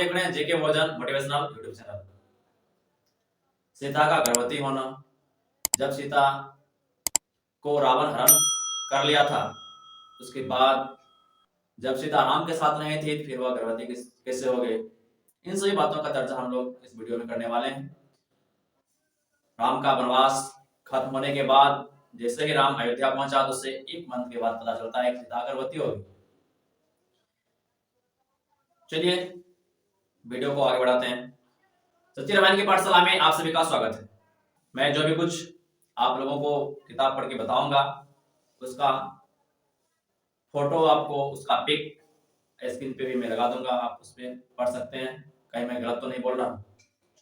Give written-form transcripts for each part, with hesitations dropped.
देख रहे हैं JK version motivational YouTube channel. Sita का गर्भवती होना, जब सीता को रावण हरण कर लिया था, उसके बाद जब सीता राम के साथ नहीं थी फिर वह गर्भवती कैसे हो गई, इन सभी बातों का चर्चा हम लोग इस वीडियो में करने वाले हैं। राम का वनवास खत्म होने के बाद जैसे ही राम अयोध्या पहुंचा तो उससे एक मंथ के बाद पता चलता है कि सीता गर्भवती हो गई। चलिए वीडियो को आगे बढ़ाते हैं। सच्ची रामायण की पाठशाला में आप सभी का स्वागत है। मैं जो भी कुछ आप लोगों को किताब पढ़ के बताऊंगा उसका फोटो आपको, उसका पिक स्क्रीन पे भी मैं लगा दूंगा, आप उस पर पढ़ सकते हैं, कहीं मैं गलत तो नहीं बोल रहा हूँ।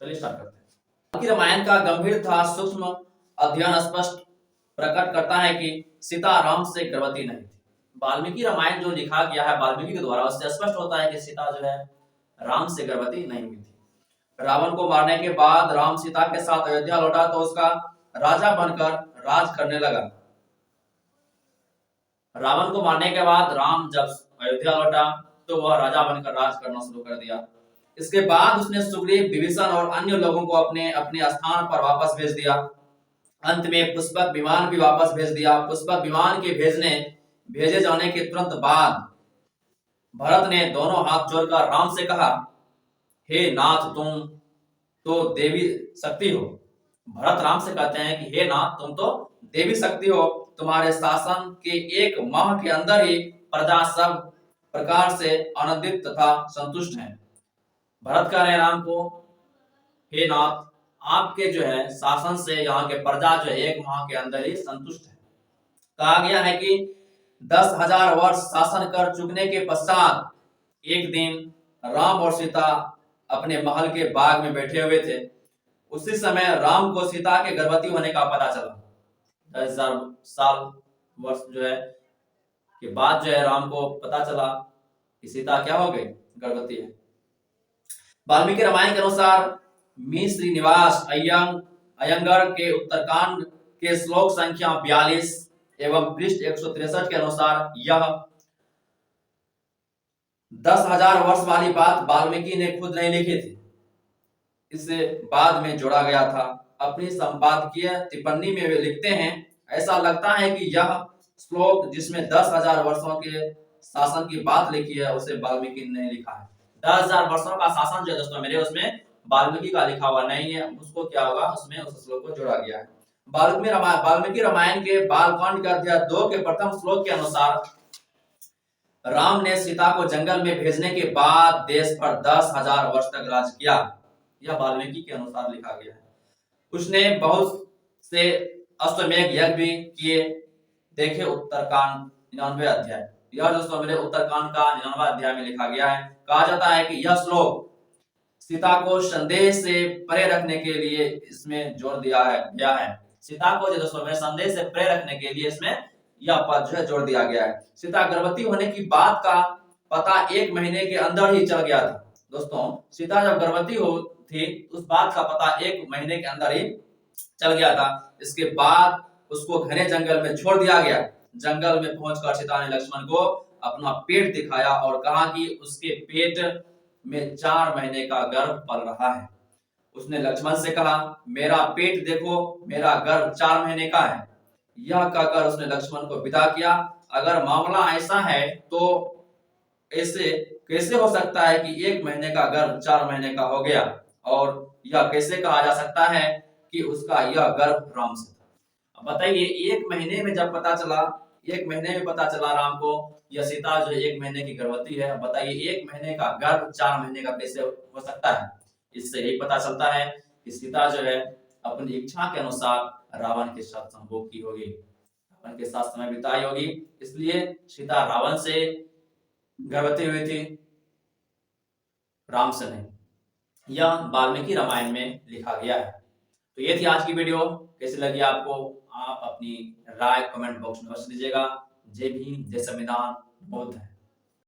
चलिए स्टार्ट करते हैं। वाल्मीकि रामायण का गंभीर तथा सूक्ष्म अध्ययन स्पष्ट प्रकट करता है कि सीता राम से गर्भवती नहीं थी। वाल्मीकि रामायण जो लिखा गया है वाल्मीकि के द्वारा, उससे स्पष्ट होता है कि सीता जो है राम से गर्भवती नहीं हुई थी। रावण को मारने के बाद राम सीता के साथ अयोध्या लौटा तो उसका राजा बनकर राज करने लगा। रावण को मारने के बाद राम जब अयोध्या लौटा तो वह राजा बनकर राज करना शुरू कर दिया। इसके बाद उसने सुग्रीव, विभीषण और अन्य लोगों को अपने अपने स्थान पर वापस भेज दिया। अंत में पुष्पक विमान भी वापस भेज दिया। पुष्पक विमान के भेजे जाने के तुरंत बाद भरत ने दोनों हाथ जोड़कर राम से कहा, हे नाथ तुम तो देवी शक्ति हो। भरत राम से कहते हैं कि हे नाथ तुम तो देवी शक्ति हो, तुम्हारे शासन के एक माह के अंदर ही प्रजा सब प्रकार से आनंदित तथा संतुष्ट है। भरत कह रहे हैं राम को, हे नाथ आपके जो है शासन से यहाँ के प्रजा जो है एक माह के अंदर ही संतुष्ट है। कहा गया है कि 10,000 वर्ष शासन कर चुकने के पश्चात एक दिन राम और सीता अपने महल के बाग में बैठे हुए थे। उसी समय राम को सीता के गर्भवती होने का पता चला। 10,000 साल वर्ष जो है के बाद जो है राम को पता चला कि सीता क्या हो गई, गर्भवती है। वाल्मीकि रामायण के अनुसार मी श्रीनिवास अयंगर के उत्तरकांड के श्लोक संख्या 42 एवं पृष्ठ 163 के अनुसार यह 10,000 वर्ष वाली बात वाल्मीकि ने खुद नहीं लिखी थी, इसे बाद में जोड़ा गया था। अपनी संपादकीय टिप्पणी में वे लिखते हैं, ऐसा लगता है कि यह श्लोक जिसमें 10,000 वर्षों के शासन की बात लिखी है उसे वाल्मीकि ने लिखा है। 10,000 वर्षों का शासन जो दोस्तों मेरे उसमें वाल्मीकि का लिखा हुआ नहीं है, उसको क्या होगा उसमें उस श्लोक को जोड़ा गया है। वाल्मीकि रामायण के बालकांड के अध्याय 2 के प्रथम श्लोक के अनुसार राम ने सीता को जंगल में भेजने के बाद देश पर 10,000 वर्ष तक राज किया। यह वाल्मीकि के अनुसार लिखा गया है। उसने बहुत से अश्वमेध यज्ञ भी किए। देखे उत्तरकांड 99 अध्याय। यह दोस्तों मेरे उत्तरकांड का 99 अध्याय में लिखा गया है। कहा जाता है कि यह श्लोक सीता को संदेह से परे रखने के लिए इसमें जोड़ दिया गया है। सीता को जो दोस्तों में संदेह से परे रखने के लिए इसमें यह पद जो है जोड़ दिया गया है। सीता गर्भवती होने की बात का पता 1 महीने के अंदर ही चल गया था। दोस्तों सीता जब गर्भवती थी उस बात का पता 1 महीने के अंदर ही चल गया था। इसके बाद उसको घने जंगल में छोड़ दिया गया। जंगल में पहुंचकर सीता ने लक्ष्मण को अपना पेट दिखाया और कहा कि उसके पेट में 4 महीने का गर्भ पल रहा है। उसने लक्ष्मण से कहा, मेरा पेट देखो, मेरा गर्भ 4 महीने का है। यह कहकर उसने लक्ष्मण को विदा किया। अगर मामला ऐसा है तो ऐसे कैसे हो सकता है कि 1 महीने का गर्भ 4 महीने का हो गया, और यह कैसे कहा जा सकता है कि उसका यह गर्भ राम से था। बताइए 1 महीने में जब पता चला, 1 महीने में पता चला राम को यह सीता जो 1 महीने की गर्भवती है। बताइए 1 महीने का गर्भ 4 महीने का कैसे हो सकता है। इससे यही पता चलता है कि सीता जो है अपनी इच्छा के अनुसार रावण के साथ संभोग की होगी, रावण के साथ समय बिताई होगी, इसलिए सीता रावण से गर्भवती हुई थी, राम से नहीं। यह वाल्मीकि रामायण में लिखा गया है। तो ये थी आज की वीडियो। कैसी लगी आपको, आप अपनी राय कमेंट बॉक्स में अवश्य दीजिएगा। जय भीम, जय संविधान, बोध है।